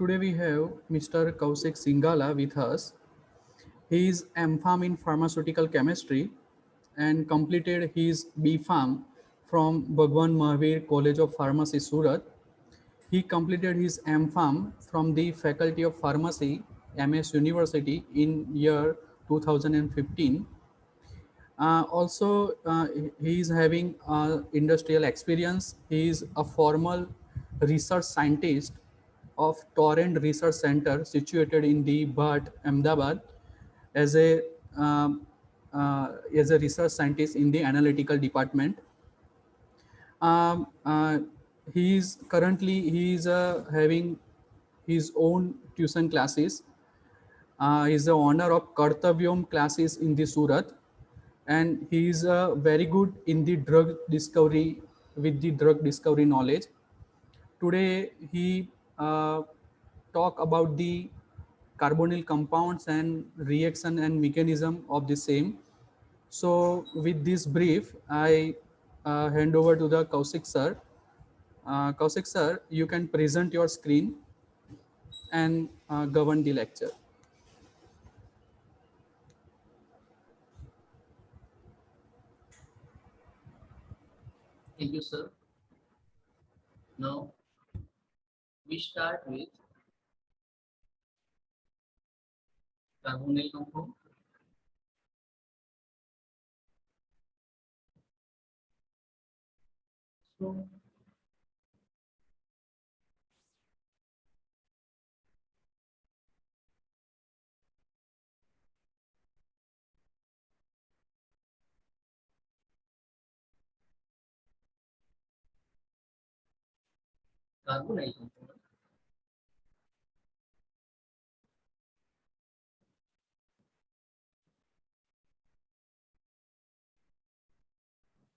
Today we have Mr. Kaushik Singala with us. He is M.Pharm in pharmaceutical chemistry and completed his B.Pharm from Bhagwan Mahavir College of Pharmacy, Surat. He completed his M.Pharm from the Faculty of Pharmacy, MS University in year 2015. Also, he is having industrial experience. He is a formal research scientist of Torrent Research Center situated in the Bhat, Ahmedabad, as a um, as a research scientist in the analytical department. Um, uh, he is having his own tuition classes. He is the owner of Kartavyom classes in the Surat, and he is very good in the drug discovery with the drug discovery knowledge. Today he talk about the carbonyl compounds and reaction and mechanism of the same. So with this brief, I hand over to the Kaushik sir. Kaushik sir, you can present your screen and govern the lecture. Thank you, sir. Now we start with carbonyl compound. So carbonyl compound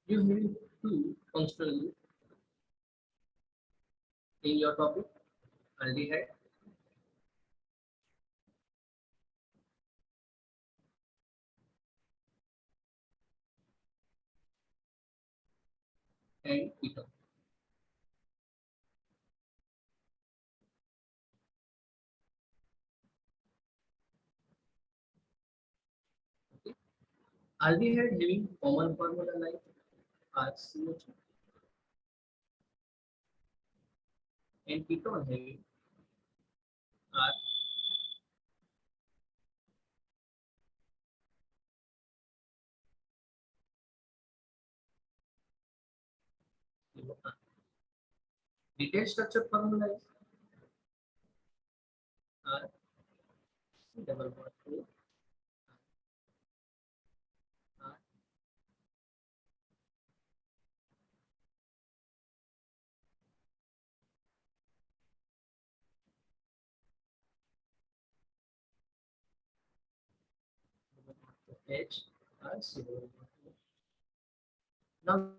you have two functional group in your topic, aldehyde and ketone. Okay. Aldehyde having common formula like RCH and ketone having R detailed structure formula is R C double bond O R double bond H R C double bond O. Now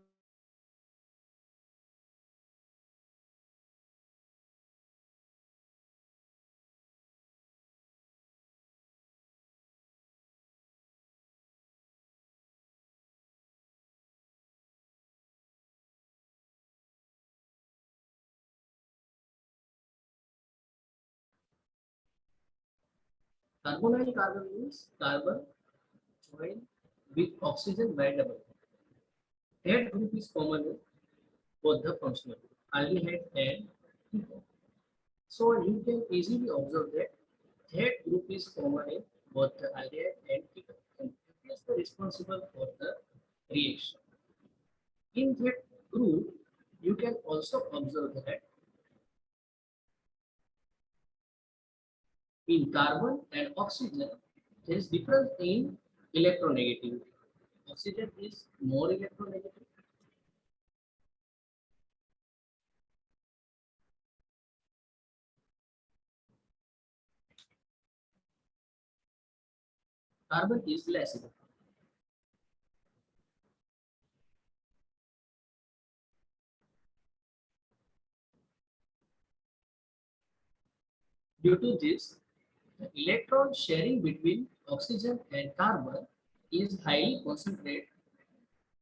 carbonyl carbon means carbon joined with oxygen by double bond. That group is common in both the functional group, aldehyde and ketone. So you can easily observe that that group is common in both the aldehyde and ketone, and it is the responsible for the reaction. In that group, you can also observe that in carbon and oxygen, there is difference in electronegativity. Oxygen is more electronegative. Carbon is less electronegative. Due to this, the electron sharing between oxygen and carbon is highly concentrated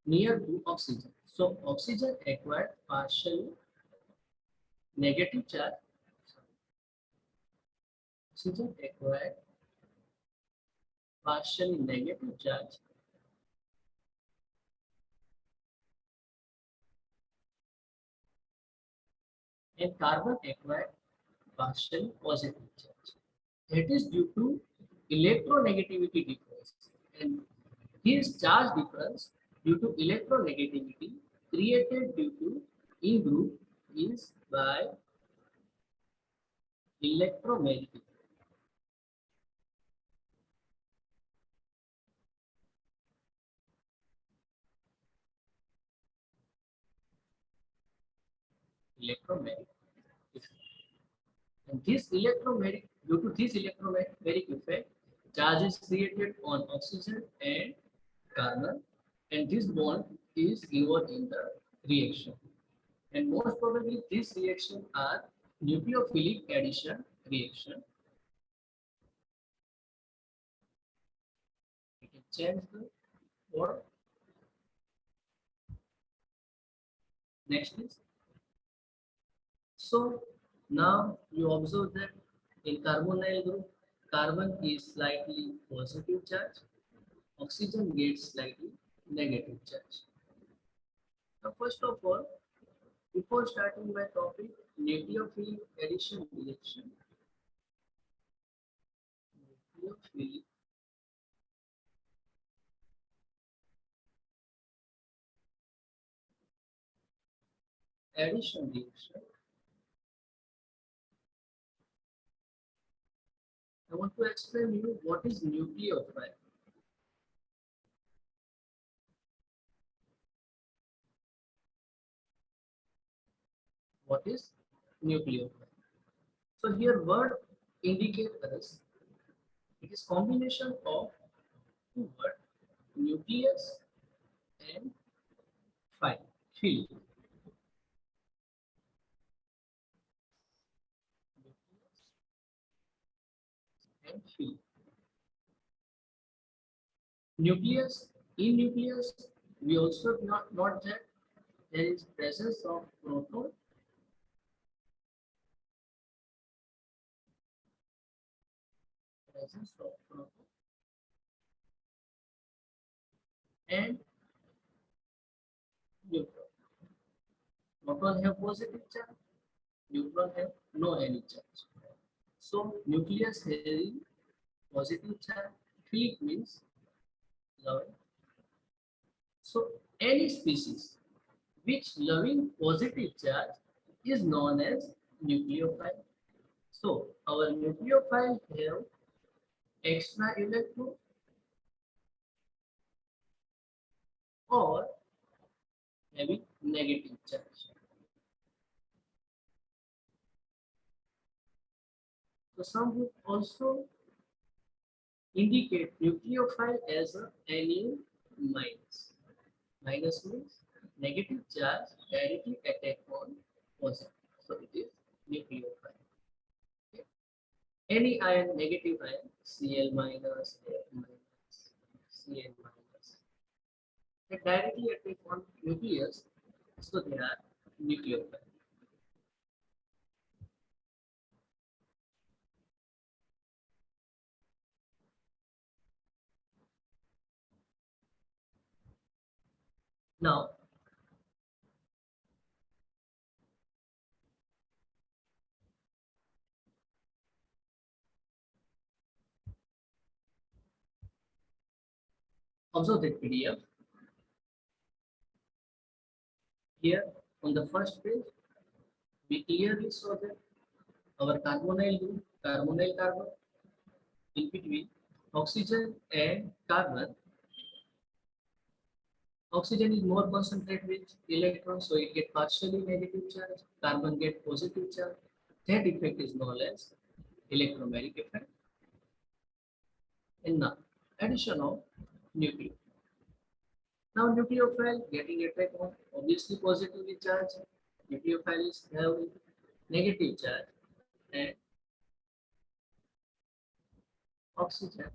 near to oxygen. So oxygen acquired partially negative charge Oxygen acquired partially negative charge and carbon acquired partially positive charge. That is due to electronegativity difference. And this charge difference due to electronegativity created due to in group is by electromagnetic. Electromagnetic effect. And this electromagnetic, due to this electromagnetic effect, charge is created on oxygen and carbon, and this bond is involved in the reaction. And most probably, these reactions are nucleophilic addition reaction. We can change the word. Next is, so now you observe that in carbonyl group, carbon is slightly positive charge, oxygen gets slightly negative charge. Now, first of all, before starting my topic, nucleophilic addition reaction, nucleophilic addition reaction, I want to explain you what is nucleophile. What is nucleophile? So here word indicate us it is combination of two words nucleus and phile. Phil. Nucleus and phil. Nucleus in nucleus we also not that there is presence of proton presence of proton and neutron. Proton have positive charge, neutron have no any charge. So nucleus having positive charge, philic means loving. So any species which loving positive charge is known as nucleophile. So our nucleophile have extra electron or having negative charge. So some would also indicate nucleophile as a anion minus. Minus means negative charge directly attack on positive. So it is nucleophile. Okay. Any ion, negative ion, Cl minus, F minus, Cl minus, they directly attack on nucleus, so they are nucleophile. Now, observe that PDF. Here on the first page, we clearly saw that our carbonyl group, carbonyl carbon, in between oxygen and carbon. Oxygen is more concentrated with electrons, so it gets partially negative charge. Carbon get positive charge. That effect is known as electromagnetic effect. And now, addition of nucleophile. Now, nucleophile getting attack on obviously positively charged. Nucleophile is having negative charge, and oxygen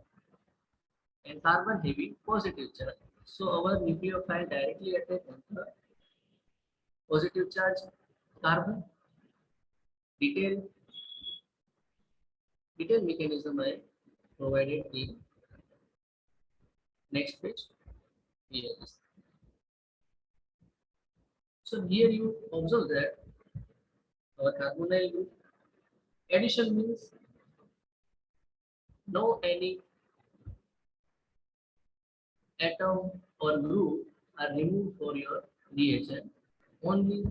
and carbon having positive charge. So our nucleophile directly attack on the positive charge carbon. Detail Detailed mechanism I provided in next page. Here is. So here you observe that our carbonyl group addition means no any atom or group are removed for your reagent. Only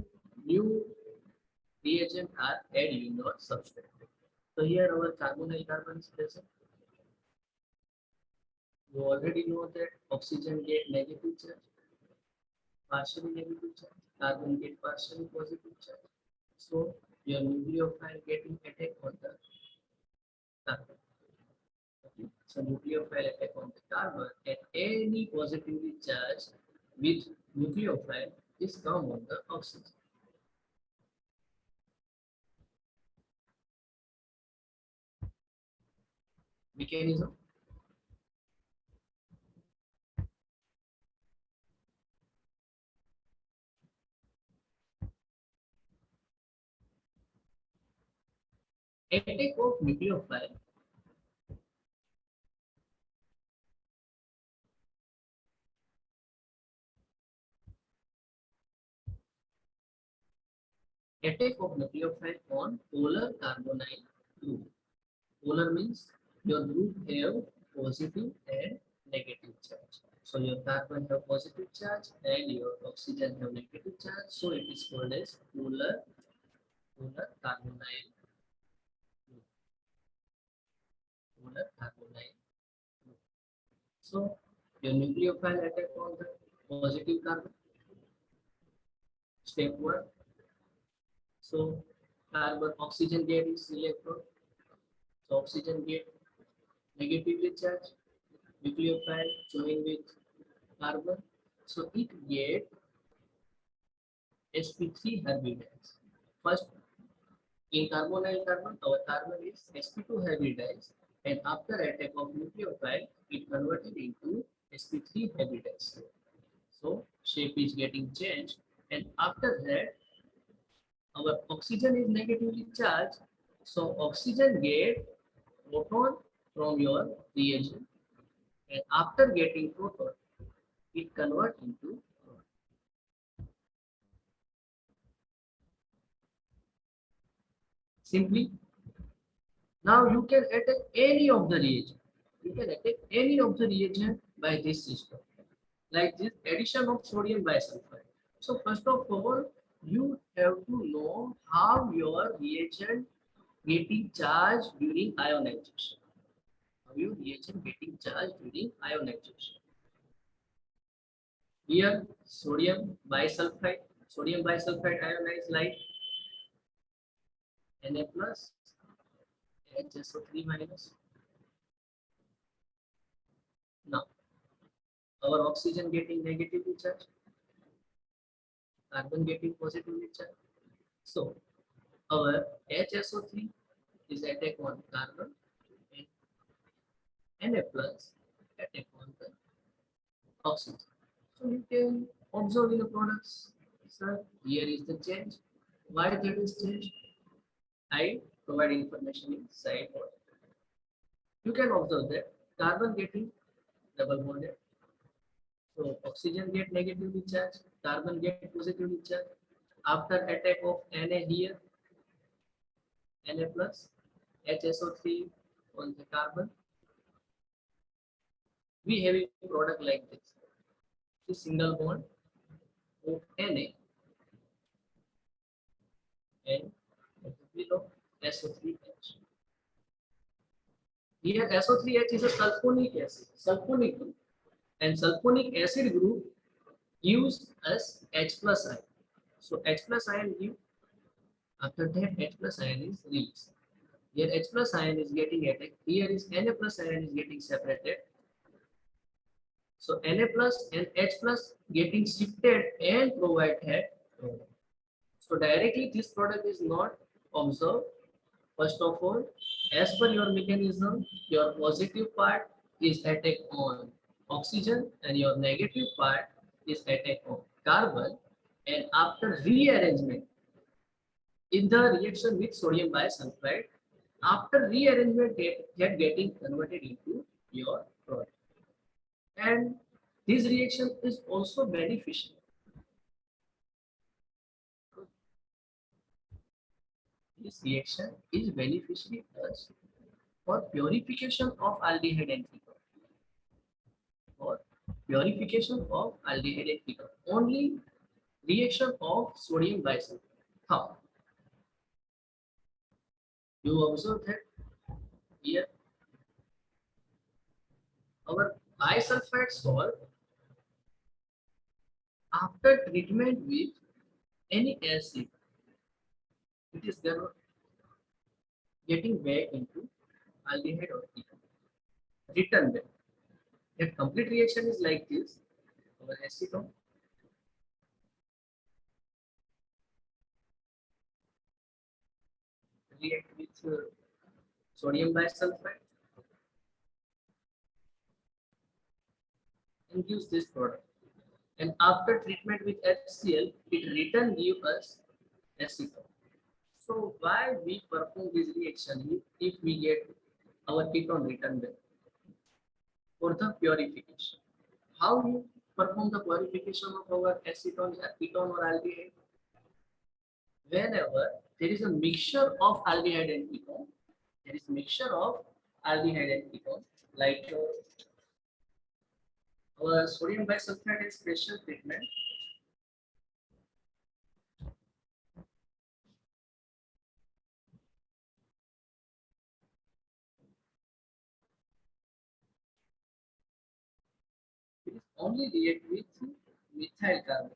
new reagent are added in your substrate. So here our carbonyl carbon is present. You already know that oxygen get negative charge, partially negative charge, carbon get partially positive charge. So your nucleophile getting attack on the carbon. Okay. So nucleophile attack on the carbon and any positively charged with nucleophile is come on the oxygen. Mechanism. Attack of nucleophile attack of nucleophile on polar carbonyl group. Polar means your group have positive and negative charge. So your carbon have positive charge and your oxygen have negative charge. So it is called as polar carbonyl group. Polar carbonyl group. So your nucleophile attack on the positive carbon. Step one. So carbon oxygen get its electron. So oxygen get negatively charged. Nucleophile join with carbon. So it get sp3 hybridized. First, in carbonyl carbon, our carbon is sp2 hybridized, and after attack of nucleophile, it converted into sp3 hybridized. So shape is getting changed, and after that, our oxygen is negatively charged. So oxygen get proton from your reagent, and after getting proton, it convert into simply. Now you can attack any of the reagent. You can attack any of the reagent by this system, like this addition of sodium bisulfite. So first of all, you have to know how your reagent getting charged during ionization. How your reagent getting charged during ionization. Here sodium bisulfite ionized like Na plus HSO3 minus. Now our oxygen getting negatively charged, carbon getting positively charged. So our HSO3 is attack on carbon and Na plus attack on the oxygen. So you can observe in the products, sir, here is the change. Why that is changed? I provide information inside. You can observe that carbon getting double bonded. So oxygen get negatively charged, carbon get positively charged. After attack of Na here, Na plus, HSO3 on the carbon, we have a product like this. The single bond of Na and below SO3H. Here SO3H is a sulfonic acid, sulfonic group, and sulfonic acid group gives us H plus ion. So H plus ion give, after that H plus ion is released. Here H plus ion is getting attacked. Here is Na plus ion is getting separated. So Na plus and H plus getting shifted and provided. So directly this product is not observed. First of all, as per your mechanism, your positive part is attack on oxygen and your negative part is attack on carbon. And after rearrangement in the reaction with sodium bisulfite, After rearrangement, that getting converted into your product. And this reaction is also beneficial. This reaction is beneficial us for purification of aldehyde and ketone. For purification of aldehyde and ketone. Only reaction of sodium bisulfite. How? You observe that here our bisulfite salt after treatment with any acid, it is then getting back into aldehyde or ketone. Return back. That complete reaction is like this. Our acetone react with sodium bisulfite and gives this product. And after treatment with HCl, it return give us acetone. So why we perform this reaction if we get our ketone return back? For the purification. How you perform the purification of our acetone, ketone or aldehyde? Whenever there is a mixture of aldehyde and ketone, there is mixture of aldehyde and ketone, like our sodium bisulfite is special treatment. It is only react with methyl carbon.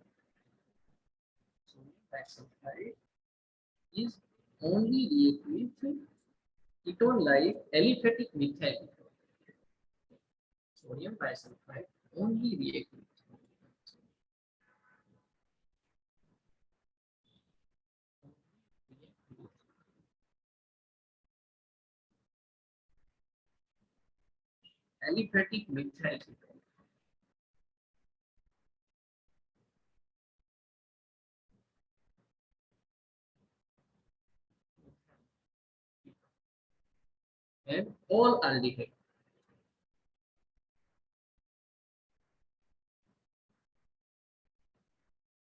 Sodium bisulfite is only react with ketone like aliphatic methyl ketone. Sodium bisulfite only react with aliphatic methyl ketone. And all aldehyde.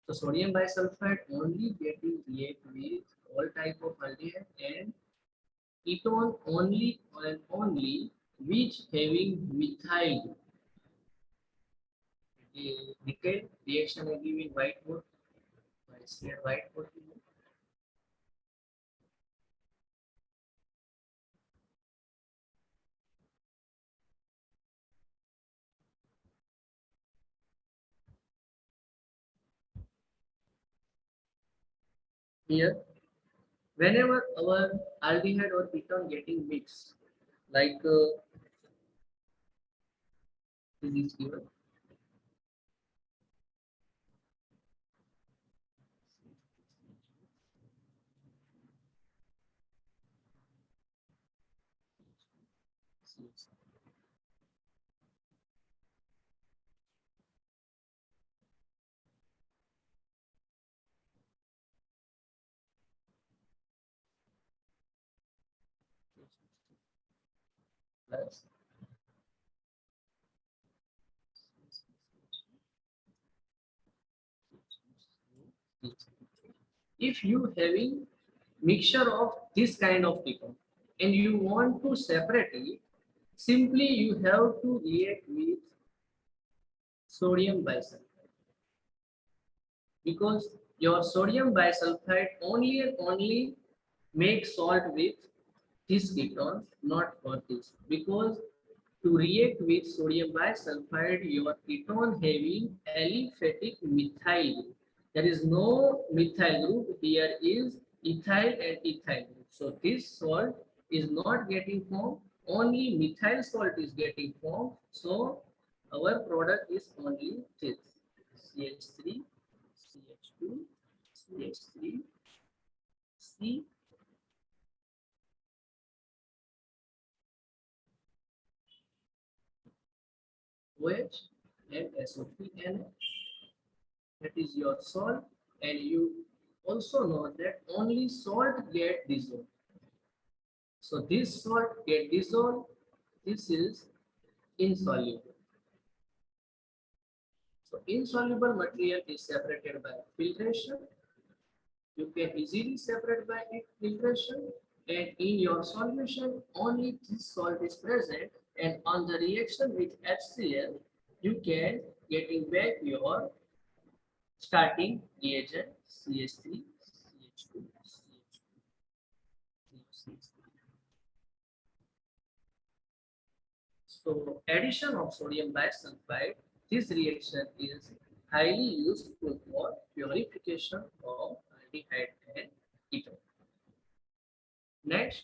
So sodium bisulfite only getting react with all type of aldehyde and ketone only and only which having methyl group. The detailed reaction I give in whiteboard. I share whiteboard to you. Here, whenever our aldehyde or ketone getting mixed, like this is given. Plus if you having mixture of this kind of ketone and you want to separate it, simply you have to react with sodium bisulfite because your sodium bisulfite only and only make salt with this ketone, not for this. Because to react with sodium bisulfite, your ketone having aliphatic methyl group. There is no methyl group. Here is ethyl and ethyl group. So this salt is not getting formed. Only methyl salt is getting formed. So our product is only this CH3, CH2, CH3, C OH and SO3 that is your salt, and you also know that only salt get dissolved. So this salt get dissolved. This is insoluble. So insoluble material is separated by filtration. You can easily separate by filtration, and in your solution only this salt is present, and on the reaction with HCl you can getting back your starting reagent CH3, CH2, CH2, CH3. So addition of sodium bisulfite, this reaction is highly useful for purification of aldehyde and ketone. Next,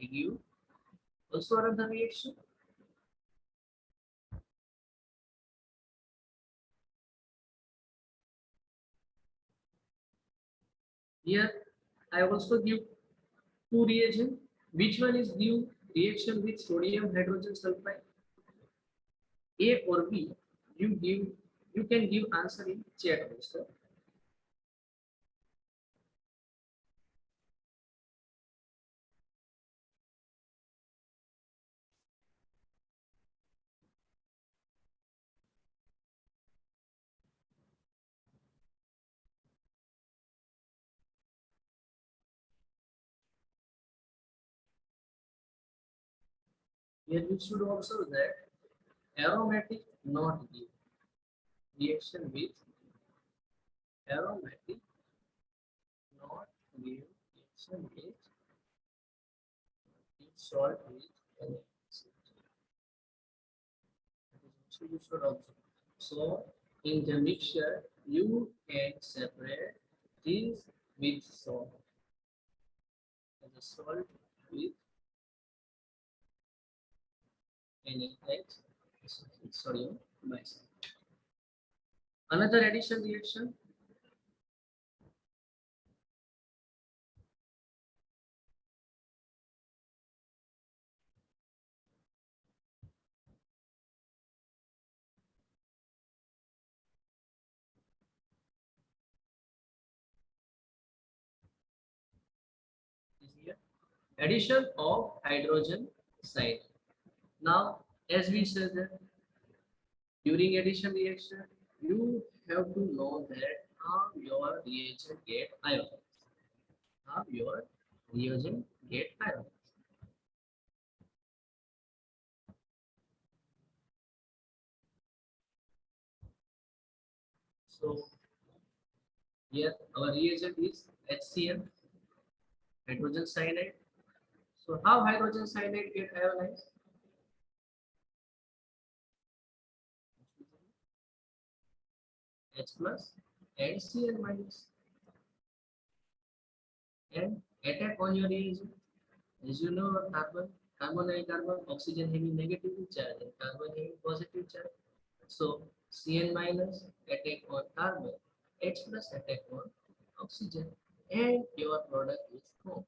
I give also another reaction. Here I also give two reagents. Which one is new reaction with sodium hydrogen sulfide? A or B? You can give answer in chat also. Here you should observe that aromatic not give reaction with aromatic not give reaction with salt with NaCl. So you should observe. So in the mixture you can separate this with salt and the salt with NaH sodium bisulfite. Another addition reaction. Is here. Addition of hydrogen cyanide. Now, as we said that during addition reaction, you have to know that how your reagent get ionized. How your reagent get ionized. So here our reagent is HCl, hydrogen cyanide. So how hydrogen cyanide get ionized? H plus and Cl minus, and attack on your reagent. As you know, carbon and carbon, oxygen having negative charge and carbon having positive charge. So Cn minus attack on carbon, H plus attack on oxygen, and your product is formed.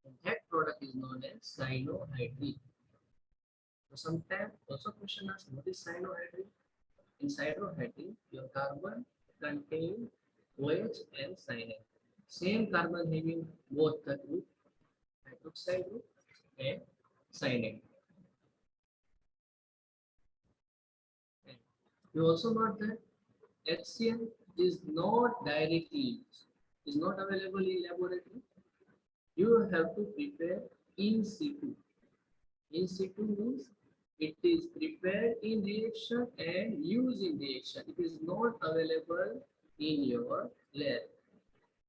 And that product is known as cyanohydrin. So sometimes also question asks what is cyanohydrin? In cyanohydrin, your carbon contain OH and cyanide. Same carbon having both the group, hydroxide group and cyanide. And you also note that HCl is not directly used, is not available in laboratory. You have to prepare in situ. In situ means it is prepared in reaction and used in reaction. It is not available in your lab.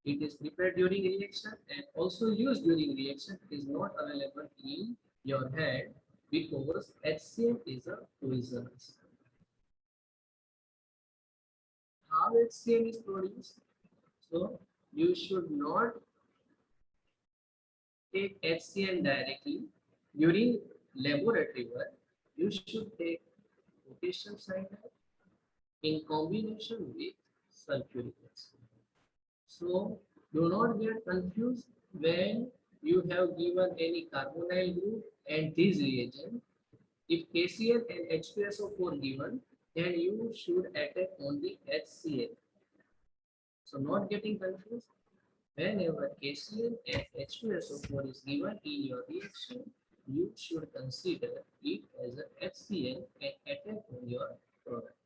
It is prepared during reaction and also used during reaction. It is not available in your hand because HCl is a poisonous. How HCl is produced? So you should not take HCl directly during laboratory work. You should take potassium cyanide in combination with sulfuric acid. So do not get confused when you have given any carbonyl group and this reagent. If KCl and H2SO4 given, then you should attack only HCl. So not getting confused. Whenever KCl and H2SO4 is given in your reaction, you should consider it as a HCl and attack on your product.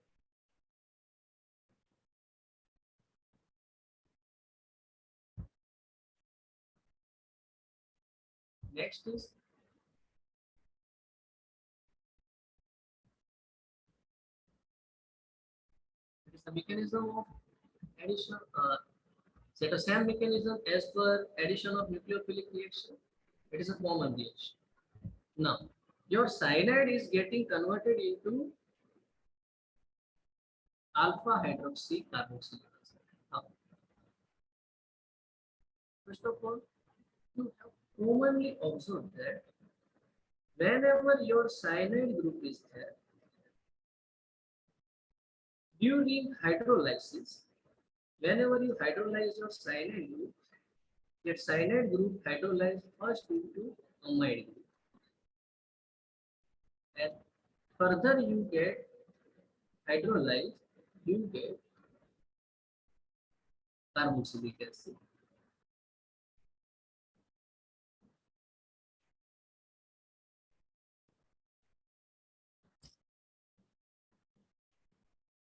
Next is the mechanism of addition. Set a same mechanism as per addition of nucleophilic reaction. It is a common reaction. Now, your cyanide is getting converted into alpha hydroxy carboxylic acid. Now, first of all, you have commonly observed that whenever your cyanide group is there, during hydrolysis, whenever you hydrolyze your cyanide group, that cyanide group hydrolyzes first into amide group. And further you get hydrolyzed, you get carboxylic acid.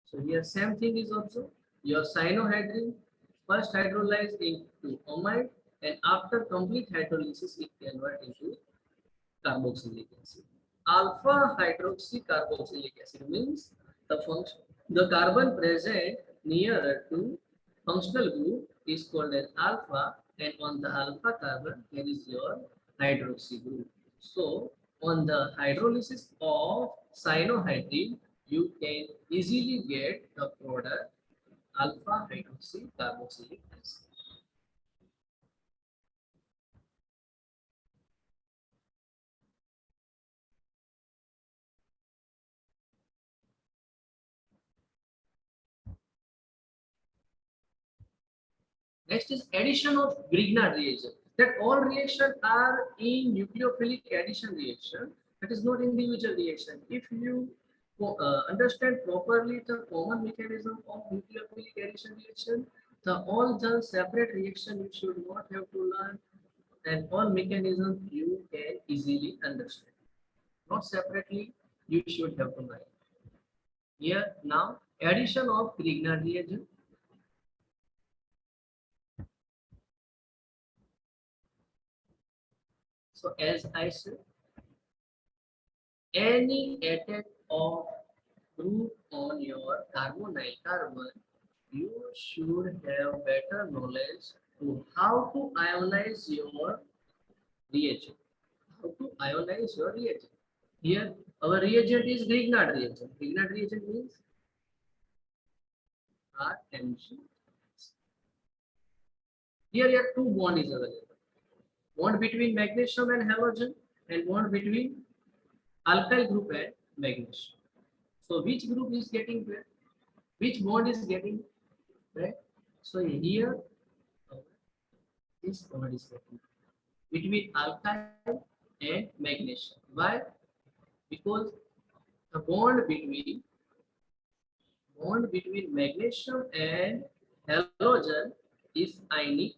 So here same thing is also your cyanohydrin first hydrolyzed into amide and after complete hydrolysis it converts into carboxylic acid. Alpha hydroxy carboxylic acid means the function the carbon present nearer to functional group is called as alpha and on the alpha carbon there is your hydroxy group. So on the hydrolysis of cyanohydrin you can easily get the product alpha hydroxy carboxylic acid. Next is addition of Grignard reagent. That all reactions are in nucleophilic addition reaction. That is not individual reaction. If you understand properly the common mechanism of nucleophilic addition reaction, the all the separate reaction you should not have to learn, and all mechanism you can easily understand. Not separately, you should have to learn. Here now addition of Grignard reagent. So as I said, any attack of group on your carbonyl carbon, you should have better knowledge to how to ionize your reagent. How to ionize your reagent. Here, our reagent is Grignard reagent. Grignard reagent means RMG. Here two bond is available. Bond between magnesium and halogen and bond between alkyl group and magnesium. So which group is getting where? Which bond is getting right? So here this bond is getting between alkyl and magnesium. Why? Because the bond between magnesium and halogen is ionic,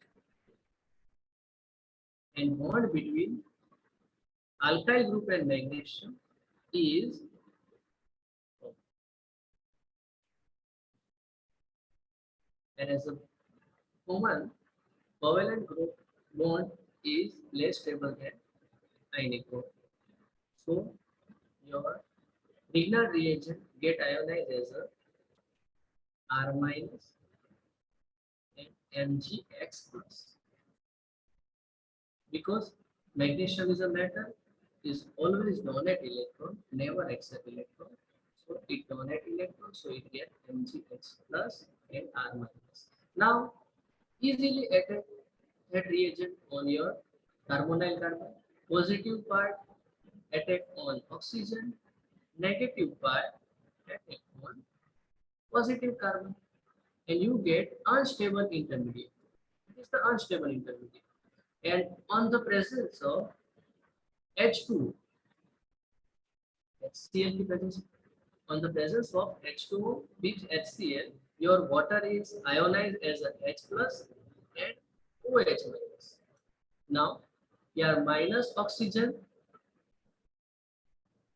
and bond between alkyl group and magnesium is and as a common covalent group bond is less stable than ionic group. So your Grignard reagent get ionized as a R minus and Mgx plus because magnesium is a metal is always donate electron, never accept electron. So it donate electron, so it get Mgx plus and R minus. Now easily attack that reagent on your carbonyl carbon. Positive part attack on oxygen, negative part attack on positive carbon, and you get unstable intermediate. It is the unstable intermediate. And on the presence of H2, HCl की presence, on the presence of H2O with HCl, your water is ionized as a H plus and OH minus. Now your minus oxygen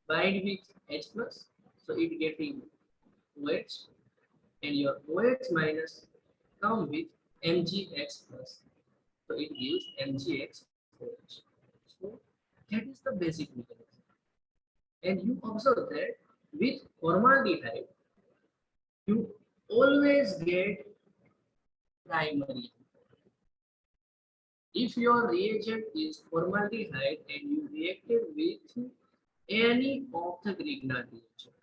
bind with H plus, so it getting OH, and your OH minus come with MgX plus, so it gives MgX OH. So that is the basic mechanism. And you observe that with formaldehyde, you always get primary. If your reagent is formaldehyde and you reacted with any of the Grignard reagent,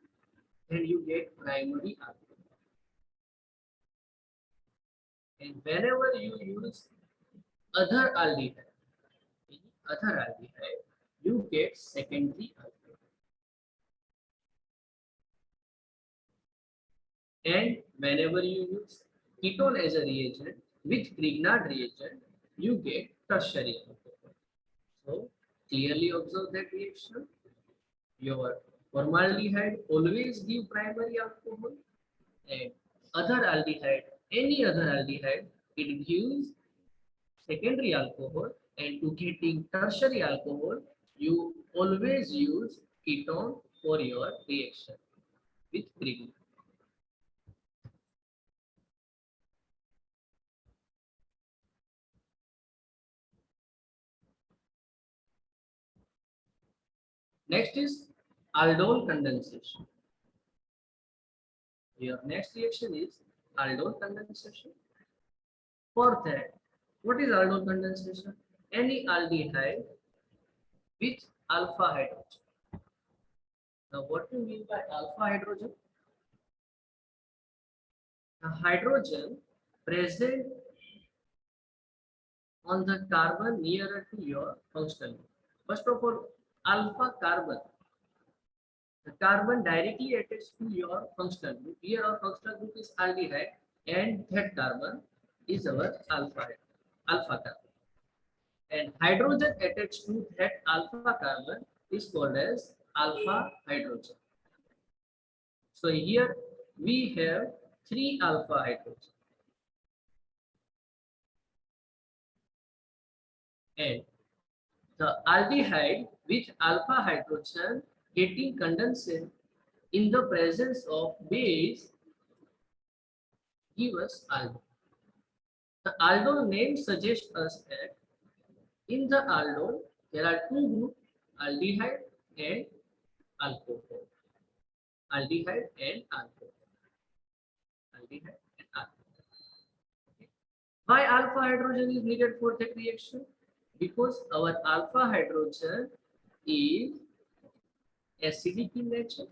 then you get primary alcohol. And whenever you use other aldehyde, you get secondary alcohol. And whenever you use ketone as a reagent with Grignard reagent, you get tertiary alcohol. So clearly observe that reaction. Your formaldehyde always give primary alcohol, and other aldehyde, any other aldehyde, it gives secondary alcohol, and to getting tertiary alcohol, you always use ketone for your reaction with Grignard. Next is aldol condensation. Your next reaction is aldol condensation. For that, what is aldol condensation? Any aldehyde with alpha hydrogen. Now, what do you mean by alpha hydrogen? The hydrogen present on the carbon nearer to your functional group. First of all, alpha carbon. The carbon directly attached to your functional group. Here our functional group is aldehyde, and that carbon is our alpha carbon. And hydrogen attached to that alpha carbon is called as alpha hydrogen. So here we have three alpha hydrogen, and the aldehyde with alpha hydrogen getting condensed in the presence of base give us aldol. The aldol name suggests us that in the aldol there are two groups, aldehyde and alcohol. Aldehyde and alcohol. Aldehyde and alcohol. Okay. Why alpha hydrogen is needed for that reaction? Because our alpha hydrogen is acidic in nature,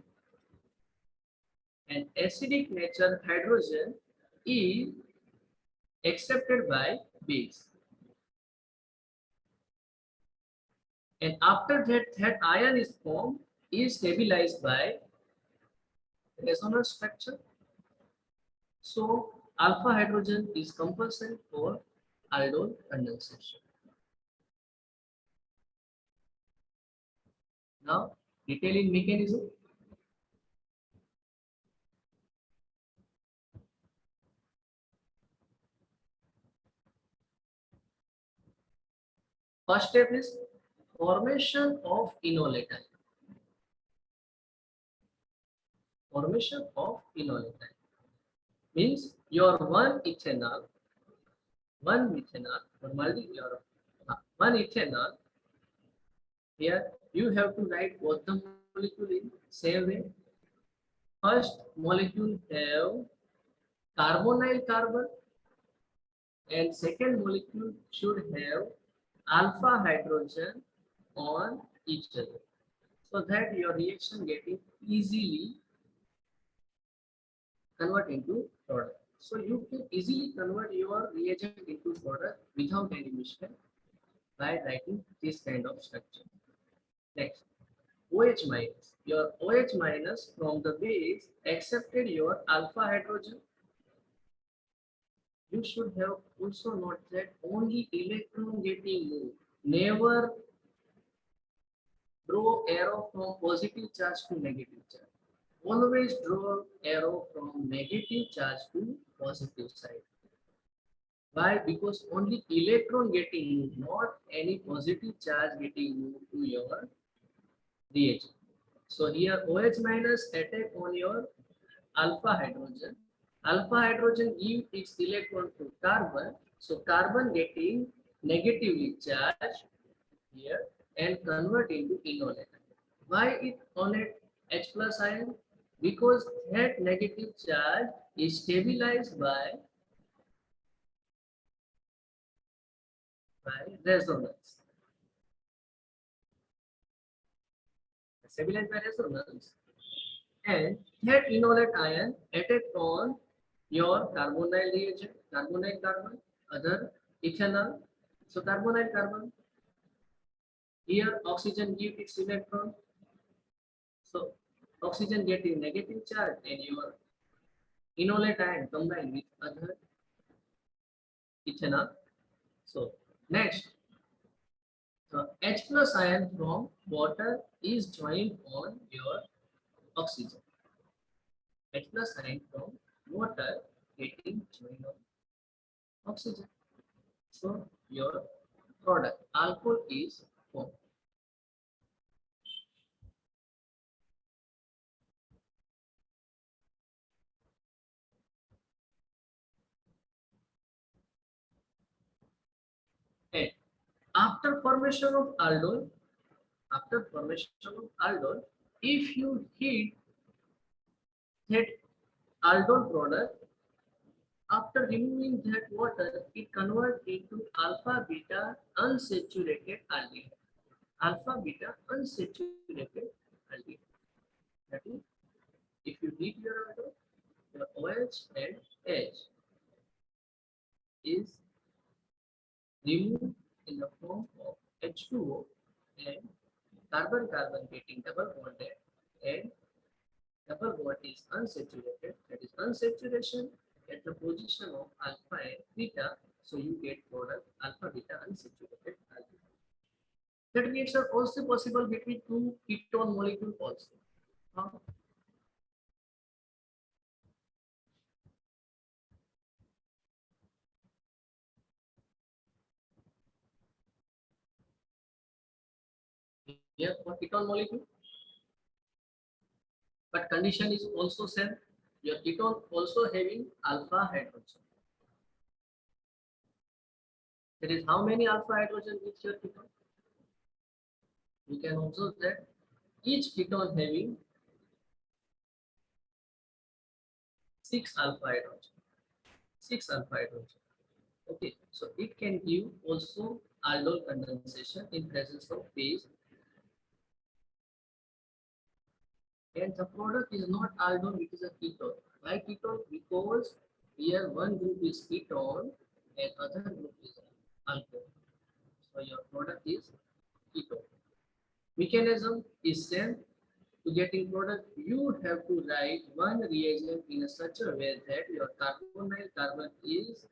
and acidic nature hydrogen is accepted by base, and after that ion is formed is stabilized by resonance structure. So alpha hydrogen is compulsory for aldol condensation. Now detailing mechanism. First step is formation of enoletide. Formation of enoletide means your one methanol, one ethanol. Here you have to write both the molecule in same way. First molecule have carbonyl carbon, and second molecule should have alpha hydrogen on each other, so that your reaction getting easily convert into product. So you can easily convert your reagent into product without any mistake by writing this kind of structure. Next, OH minus. Your OH minus from the base accepted your alpha hydrogen. You should have also note that only electron getting moved. Never draw arrow from positive charge to negative charge. Always draw arrow from negative charge to positive side. Why? Because only electron getting moved, not any positive charge getting moved to your reagent. So here OH minus attack on your alpha hydrogen. Alpha hydrogen give its electron to carbon. So carbon getting negatively charged here and convert into enolate. Why it onate H plus ion? Because that negative charge is stabilized by resonance. Stabilized by resonance, and that enolate ion attack on your carbonyl reagent, carbonyl carbon, other ethanol. So carbonyl carbon, here oxygen give its electron. So oxygen getting negative charge and your enolate ion combined with other ethanol. So next, the H plus ion from water is joined on your oxygen. H plus ion from water getting joined on oxygen. So your product alcohol is formed. And after formation of aldol, after formation of aldol, if you heat that aldol product, after removing that water, it converts into alpha beta unsaturated aldehyde. Alpha beta unsaturated aldehyde. That is, if you heat your aldol, the OH and H is removed in the form of H2O and carbon-carbon getting double bonded and double bond is unsaturated. That is unsaturation at the position of alpha and beta. So you get product alpha beta unsaturated aldehyde. That reaction also possible between two ketone molecules also. How? Here for ketone molecule, but condition is also same. Your ketone also having alpha hydrogen. There is how many alpha hydrogen with your ketone? You can observe that each ketone having 6 alpha hydrogen. 6 alpha hydrogen. Okay, so it can give also aldol condensation in presence of phase, and the product is not aldol, it is a ketone. Why ketone? Because here one group is ketone and other group is alcohol. So your product is ketone. Mechanism is same. To getting product, you would have to write one reagent in a such a way that your carbonyl carbon is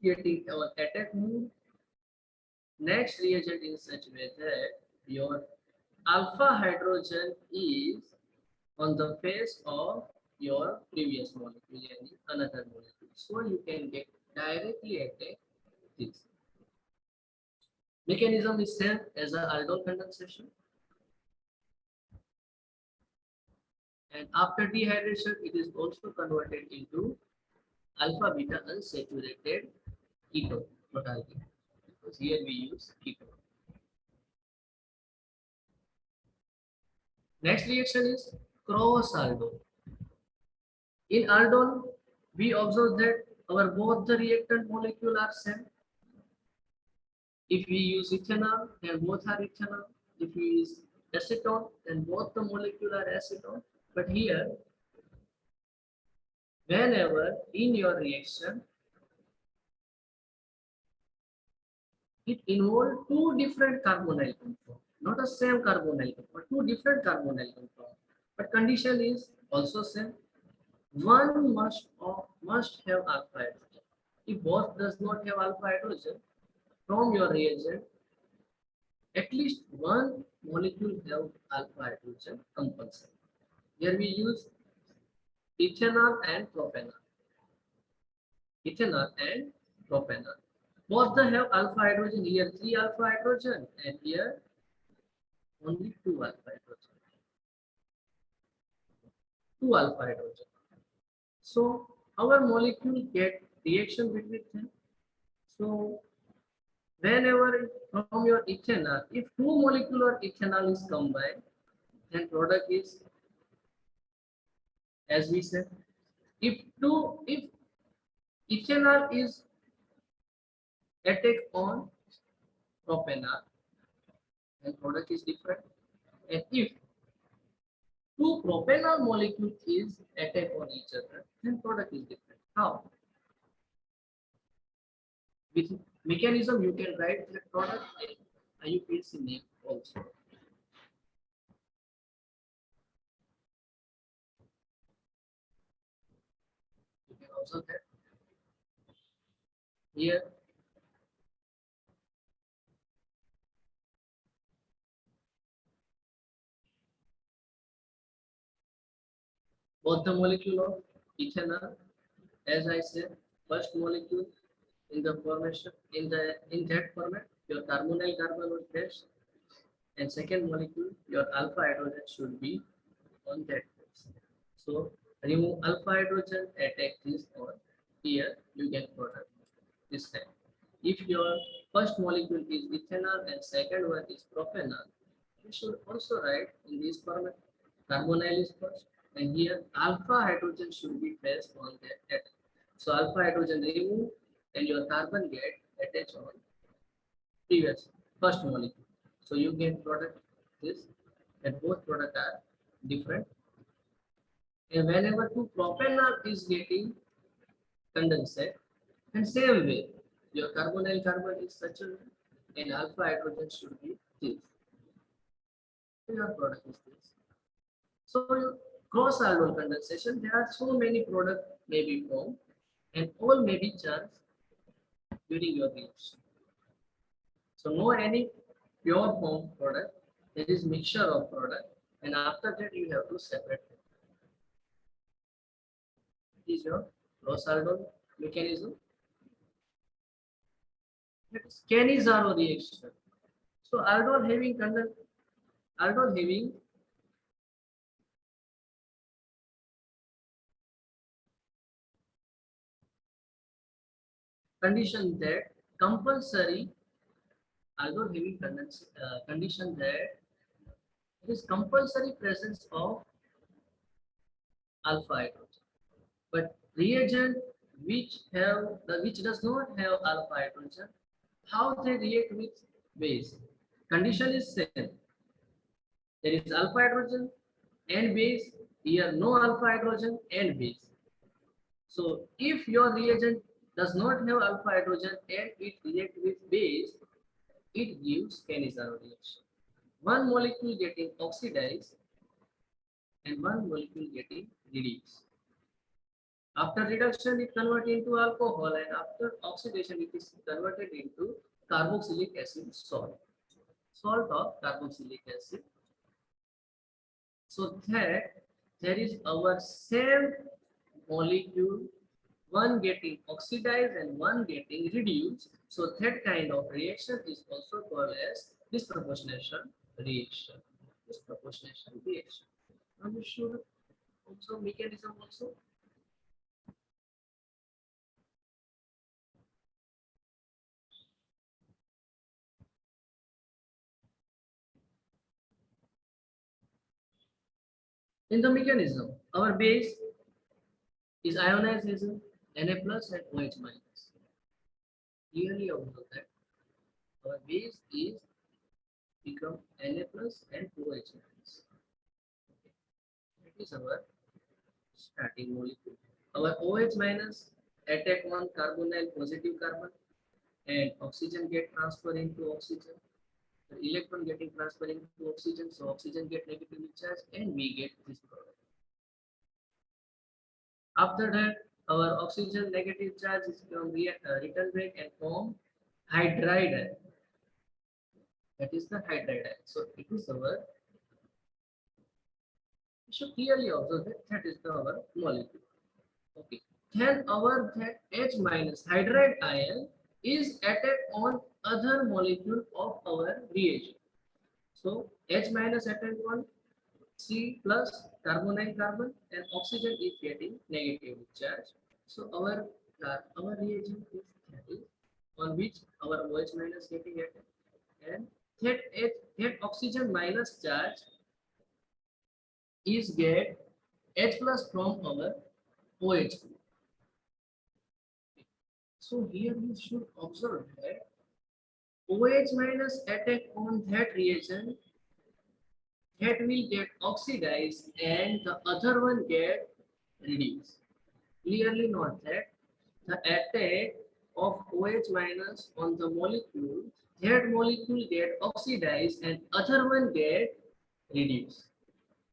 getting our attack mode. Next reagent in such a way that your alpha hydrogen is on the face of your previous molecule and another molecule. So you can get directly attack this. Mechanism is same as a aldol condensation. And after dehydration, it is also converted into alpha beta unsaturated ketone, not aldehyde, because here we use ketone. Next reaction is cross aldol. In aldol, we observe that our both the reactant molecule are same. If we use ethanol, then both are ethanol. If we use acetone, then both the molecule are acetone. But here, whenever in your reaction, it involves two different carbonyl compounds, not the same carbonyl compound, but two different carbonyl compounds. But condition is also same. One must have alpha hydrogen. If both does not have alpha hydrogen, from your reagent, at least one molecule have alpha hydrogen compulsory. Here we use ethanol and propanol. Ethanol and propanol. Both the have alpha hydrogen. Here 3 alpha hydrogen and here only 2 alpha hydrogen. 2 alpha hydrogen. So our molecule get reaction between them. So whenever from your ethanol, if two molecular ethanol is combined, then product is, as we said, if ethanol is attack on propanol, then product is different. And if two propanol molecule is attack on each other, then product is different. How? With mechanism you can write the product and IUPAC name also. You can also get here both the molecule of ethanol, as I said, first molecule in the formation in that format, your carbonyl carbon will place, and second molecule, your alpha hydrogen should be on that place. So remove alpha hydrogen, attack this on here, you get product this time. If your first molecule is ethanol and second one is propanol, you should also write in this format. Carbonyl is first, and here alpha hydrogen should be placed on that atom. So alpha hydrogen remove, and your carbon get attached on previous first molecule. So you get product this, and both product are different. And whenever two propanol is getting condensate, and same way, your carbonyl carbon is such a way, and alpha hydrogen should be this. So your product is this. So cross aldol condensation, there are so many products may be formed, and all may be charged during your reaction. So no any pure form product. There is mixture of product, and after that you have to separate them. It is your cross aldol mechanism. It is Cannizzaro reaction. So aldol having condition that compulsory aldol having condition that it is compulsory presence of alpha hydrogen. But reagent which does not have alpha hydrogen, how they react with base? Condition is same. There is alpha hydrogen and base. Here no alpha hydrogen and base. So if your reagent does not have alpha hydrogen and it reacts with base, it gives Cannizzaro reaction. One molecule getting oxidized and one molecule getting reduced. After reduction, it converted into alcohol, and after oxidation, it is converted into carboxylic acid salt. Salt of carboxylic acid. So that there is our same molecule, one getting oxidized and one getting reduced. So that kind of reaction is also called as disproportionation reaction. Disproportionation reaction. Now you should also mechanism also. In the mechanism, our base is ionized as Na plus and OH minus. Clearly observe that our base is become Na plus and OH minus. That is our starting molecule. Our OH minus attack on carbonyl positive carbon, and oxygen get transferred into oxygen. The electron getting transferred into oxygen, so oxygen get negatively charged and we get this product. After that, our oxygen negative charge is return back and form hydride ion. That is the hydride ion. So it is our, we should clearly observe that that is our molecule. Okay. then our that H minus hydride ion is attacked on other molecule of our reagent. So H minus attack on C plus carbonyl carbon and oxygen is getting negative charge. So our reagent is that is on which our OH minus getting attack, and that oxygen minus charge is get H plus from our OH. So here you should observe that OH minus attack on that reagent, that will get oxidized and the other one get reduced. Clearly note that the attack of OH minus on the molecule, that molecule get oxidized and other one get reduced,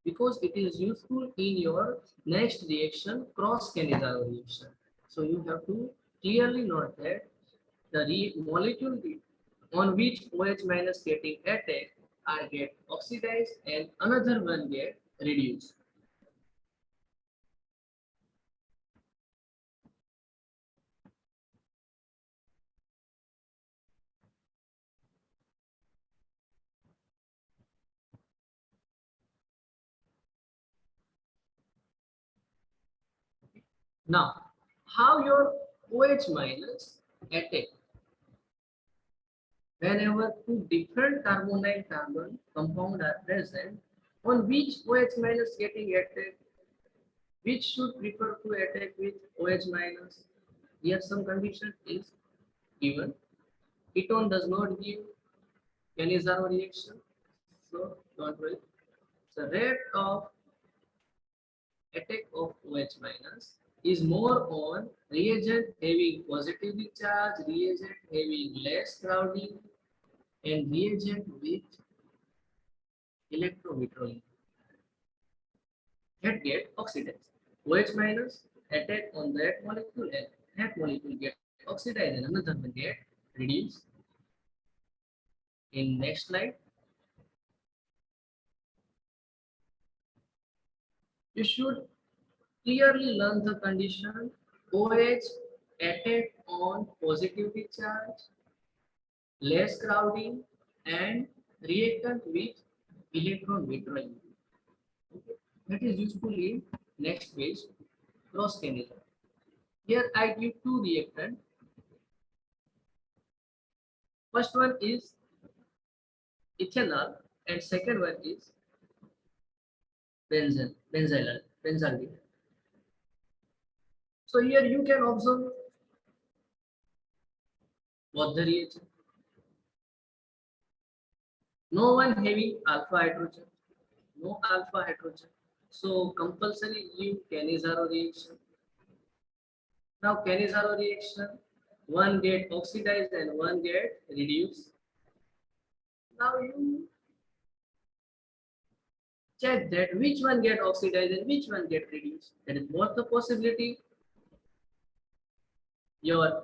because it is useful in your next reaction, cross Cannizzaro reaction. So you have to clearly note that the molecule on which OH minus getting attacked are get oxidized and another one get reduced. Now, how your OH minus attack? Whenever two different carbonyl carbon compound are present, on which OH minus getting attacked, which should prefer to attack with OH minus? Here some condition is given. Ketone does not give Cannizzaro reaction, so don't worry. The rate of attack of OH minus is more on reagent having positively charged, reagent having less crowding, and reagent with electrovitral that get oxidized. OH minus attack on that molecule and that molecule get oxidized and another one get reduced. In next slide, you should clearly learn the condition OH attack on positively charged, less crowding, and reactant with electron withdrawing. Okay. That is useful in next page, cross Cannizzaro. Here I give two reactants. First one is ethanol and second one is benzaldehyde. So here you can observe both the reagent. No one having alpha hydrogen, no alpha hydrogen. So compulsory give Cannizzaro reaction. Now Cannizzaro reaction, one get oxidized and one get reduced. Now you check that which one get oxidized and which one get reduced. There is both the possibility. Your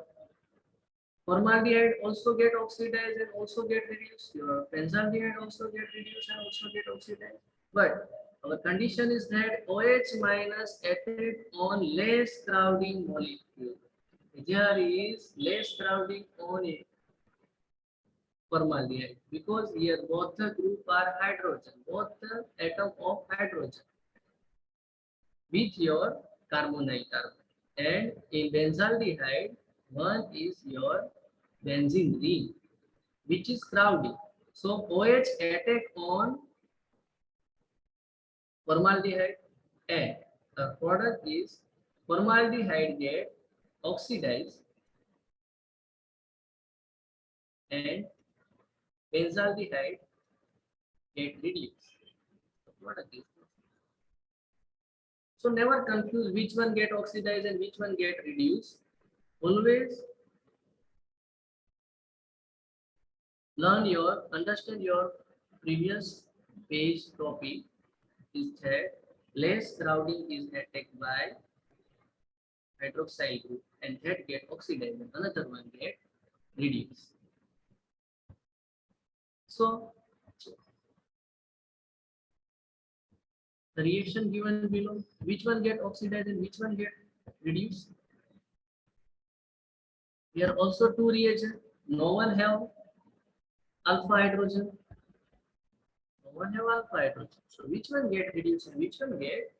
formaldehyde also get oxidized and also get reduced. Your benzaldehyde also get reduced and also get oxidized. But our condition is that OH minus attack on less crowding molecule. There is less crowding on a formaldehyde because here both the group are hydrogen, both the atom of hydrogen with your carbonyl carbon. And in benzaldehyde, one is your benzene ring, which is crowding. So OH attack on formaldehyde and the product is formaldehyde get oxidized and benzaldehyde get reduced. The product is so never confuse which one get oxidized and which one get reduced. Always understand your previous page topic is that less crowding is attacked by hydroxyl group and that get oxidized and another one get reduced. So the reaction given below, which one get oxidized and which one get reduced? Here also two reagents. No one have alpha hydrogen. No one have alpha hydrogen. So which one get reduced and which one get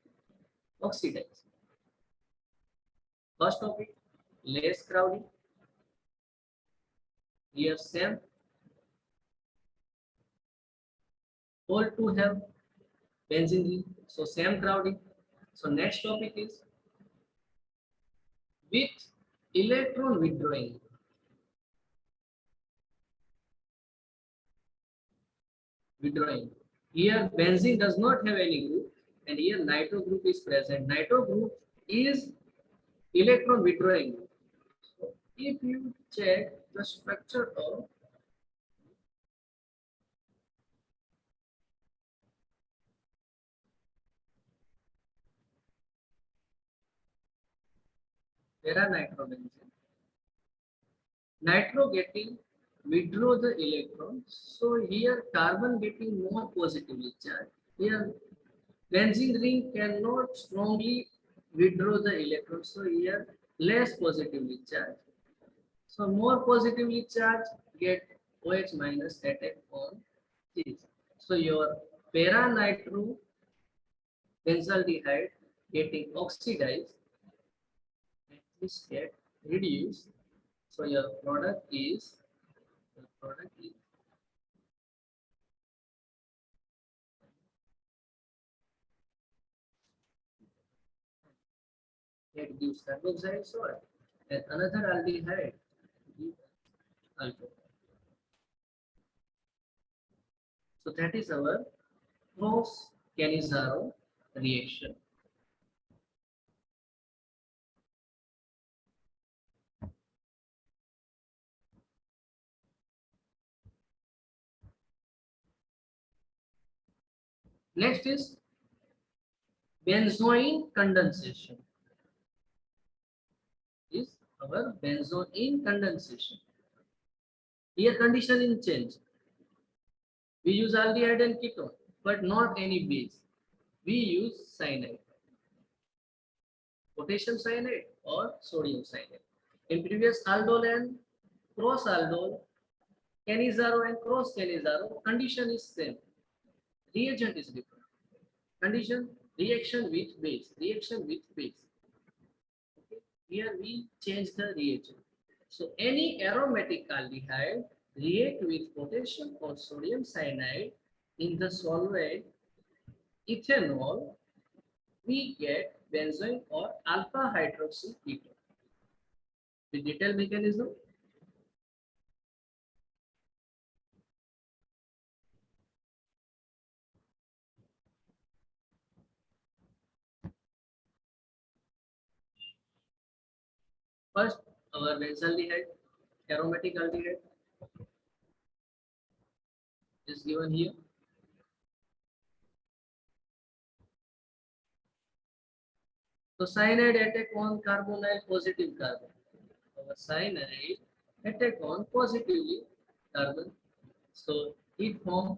oxidized? First topic, less crowding. Here same. All two have benzene ring. So same crowding. So next topic is with electron withdrawing. Withdrawing. Here benzene does not have any group and here nitro group is present. Nitro group is electron withdrawing group. So if you check the structure of para-nitrobenzene, nitro getting withdraw the electron. So here carbon getting more positively charged. Here benzene ring cannot strongly withdraw the electron. So here less positively charged. So more positively charged get OH minus attack on this. So your para-nitro benzaldehyde getting oxidized and this get reduced. So your product is it gives carboxyl salt and another aldehyde gives alcohol. So that is our cross Cannizzaro reaction. Next is benzoin condensation. Is our benzoin condensation. Here condition is changed. We use aldehyde and ketone, but not any base. We use cyanide, potassium cyanide or sodium cyanide. In previous aldol and cross aldol, Cannizzaro and cross Cannizzaro, condition is same. Reagent is different. Condition reaction with base. Okay. Here we change the reagent. So any aromatic aldehyde react with potassium or sodium cyanide in the solvent ethanol, we get benzoin or alpha hydroxy ketone. The detailed mechanism. First, our benzaldehyde, aromatic aldehyde is given here. So cyanide attack on carbonyl positive carbon. Our cyanide attack on positively carbon. So it form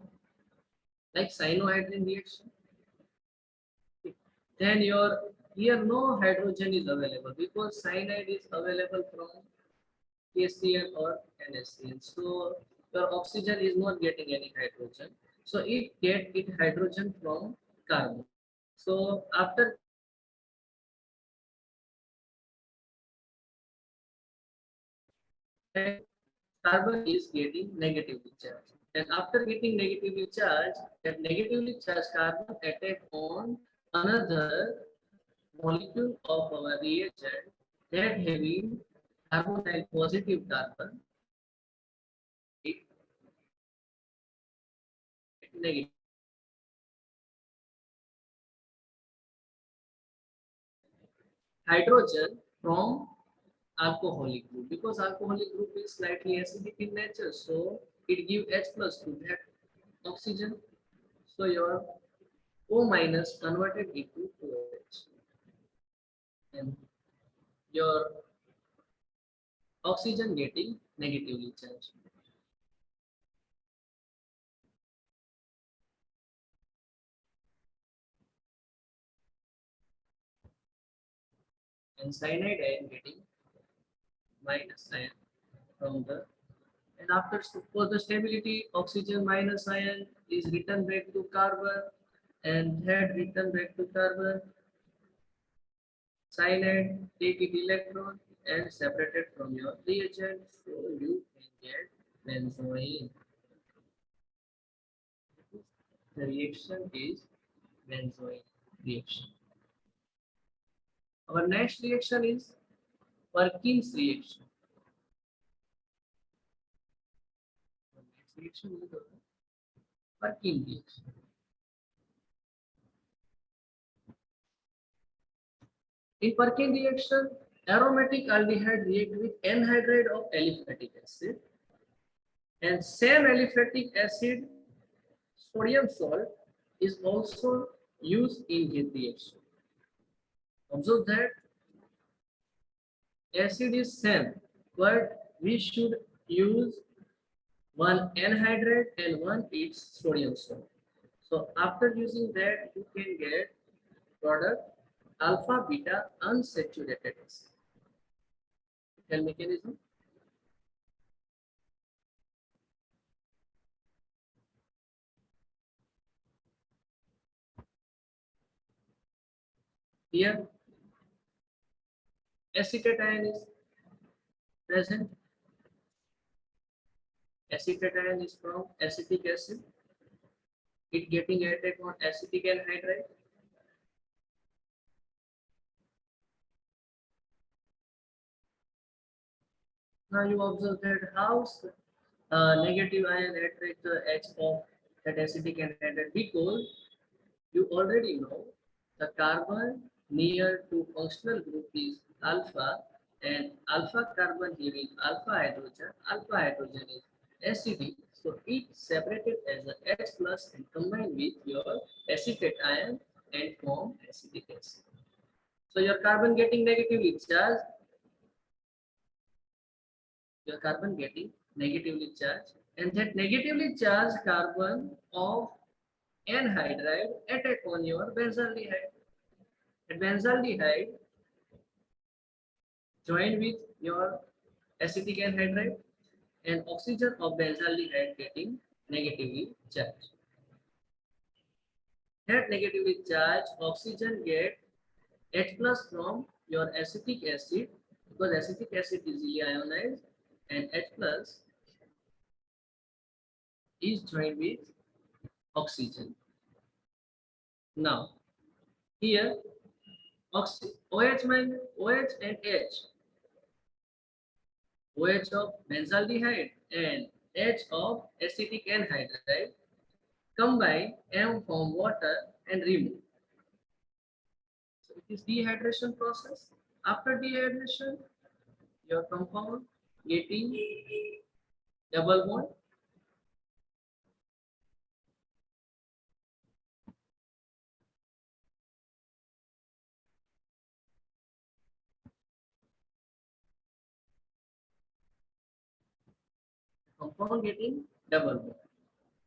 like cyanohydrin reaction. Then your here no hydrogen is available because cyanide is available from KCl or NaCl. So your oxygen is not getting any hydrogen. So it get it hydrogen from carbon. So after that, carbon is getting negatively charged. And after getting negatively charged, that negatively charged carbon attack on another molecule of our reagent that having carbonyl positive carbon it negative hydrogen from alcoholic group because alcoholic group is slightly acidic in nature, so it give H plus to that oxygen. So your O minus converted into OH and your oxygen getting negatively charged. And cyanide ion getting minus ion. from the, and after for the stability, oxygen minus ion is returned back to carbon, and that return back to carbon. Cyanide, take it electron and separate it from your reagent, so you can get benzoin. The reaction is benzoin reaction. Our next reaction is Perkins reaction. The next reaction is the Perkins reaction. In Perkin reaction, aromatic aldehyde react with anhydride of aliphatic acid, and same aliphatic acid, sodium salt, is also used in this reaction. Observe that acid is same, but we should use one anhydride and one its sodium salt. So after using that, you can get product alpha beta unsaturated acid. Tell mechanism. Here acetate ion is present. Acetate ion is from acetic acid. It getting attack on acetic anhydride. Now you observe that how negative ion attract the H of that acetic anhydride, because you already know the carbon near to functional group is alpha, and alpha carbon having alpha hydrogen is acidic, so it separated as a H plus and combined with your acetate ion and form acetic acid. So your carbon getting negatively charged, and that negatively charged carbon of anhydride attack on your benzaldehyde. And benzaldehyde joined with your acetic anhydride, and oxygen of benzaldehyde getting negatively charged. That negatively charged oxygen get H plus from your acetic acid, because acetic acid is easily ionized, and H plus is joined with oxygen. Now here OH minus OH and H, OH of benzaldehyde and H of acetic anhydride combine and form water and remove. So it is dehydration process. After dehydration, your compound getting double bond,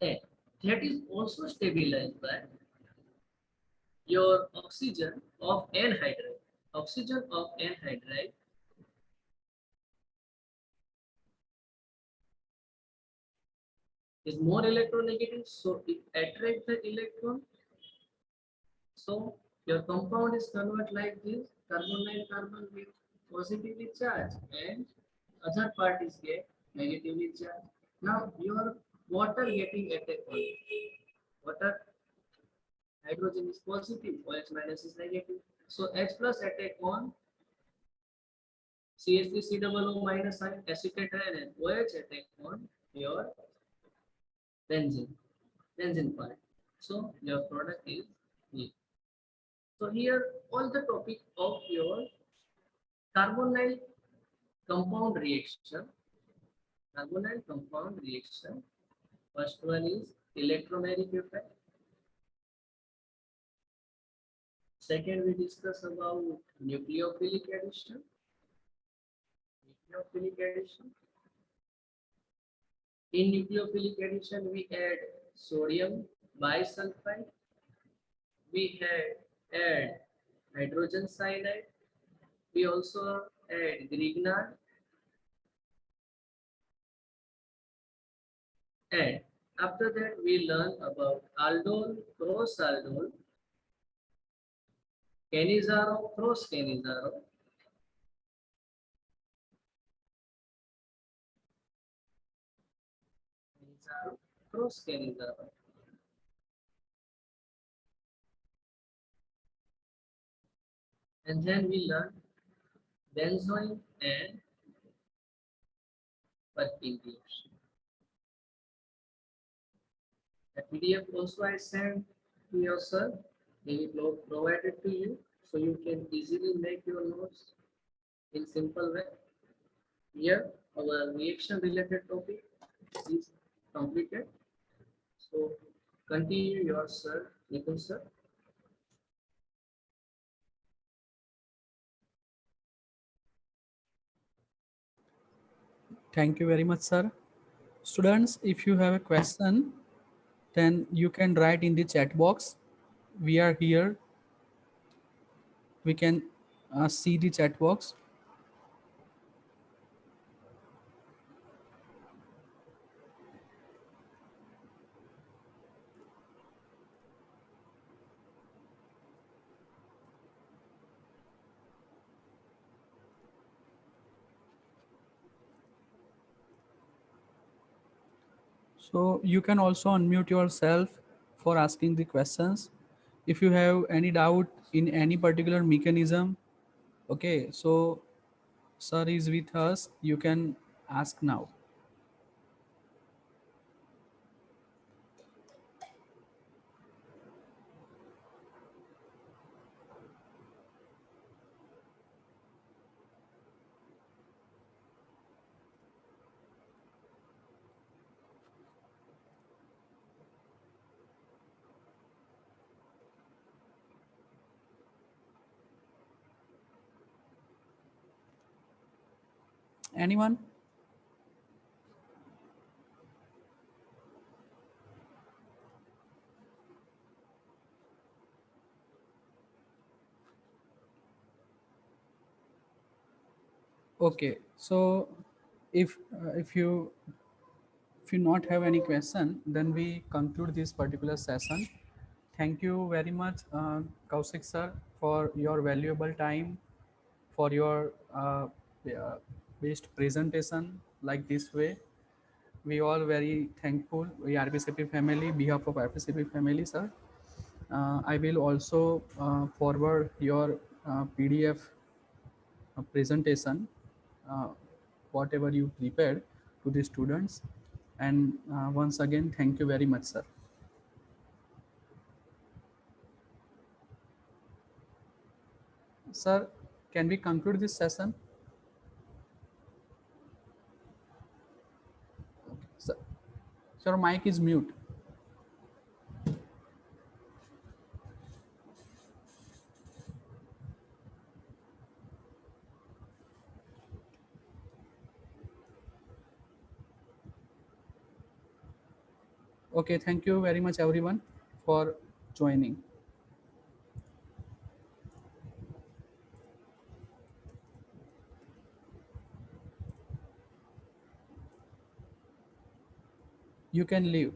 and that is also stabilized by your oxygen of anhydride. Oxygen of anhydride is more electronegative, so it attracts the electron. So your compound is converted like this: carbon with positively charged, and other part is get negatively charged. Now your water getting attack on it. Water, hydrogen is positive, OH minus is negative. So H plus attack on CH3 COO minus ion, acetate ion, and OH attack on your benzene part. So your product is here. So here all the topic of your carbonyl compound reaction. Carbonyl compound reaction. First one is electromeric effect. Second, we discuss about nucleophilic addition. In nucleophilic addition, we add sodium bisulfite. We add hydrogen cyanide. We also add Grignard. And after that, we learn about aldol, cross aldol, Canizaro, cross Canizaro, Canizaro, cross Canizaro. And then we learn benzoin and putty groups. The PDF also I sent to yourself. They will provide it to you so you can easily make your notes in simple way. Here, our reaction related topic is completed. So continue your sir, Nikhil sir. Thank you very much, sir. Students, if you have a question, then you can write in the chat box. We are here. We can see the chat box. So you can also unmute yourself for asking the questions. If you have any doubt in any particular mechanism, okay, so sir is with us. You can ask now. Anyone? Okay, so if you not have any question, then we conclude this particular session. Thank you very much, Kaushik sir, for your valuable time, for your best presentation like this way. We all very thankful. We RPCP family, behalf of RPCP family, sir. I will also forward your PDF presentation, uh, whatever you prepared to the students. And once again, thank you very much, sir. Sir, can we conclude this session? Sir, your mic is mute. Okay, thank you very much, everyone, for joining. You can leave.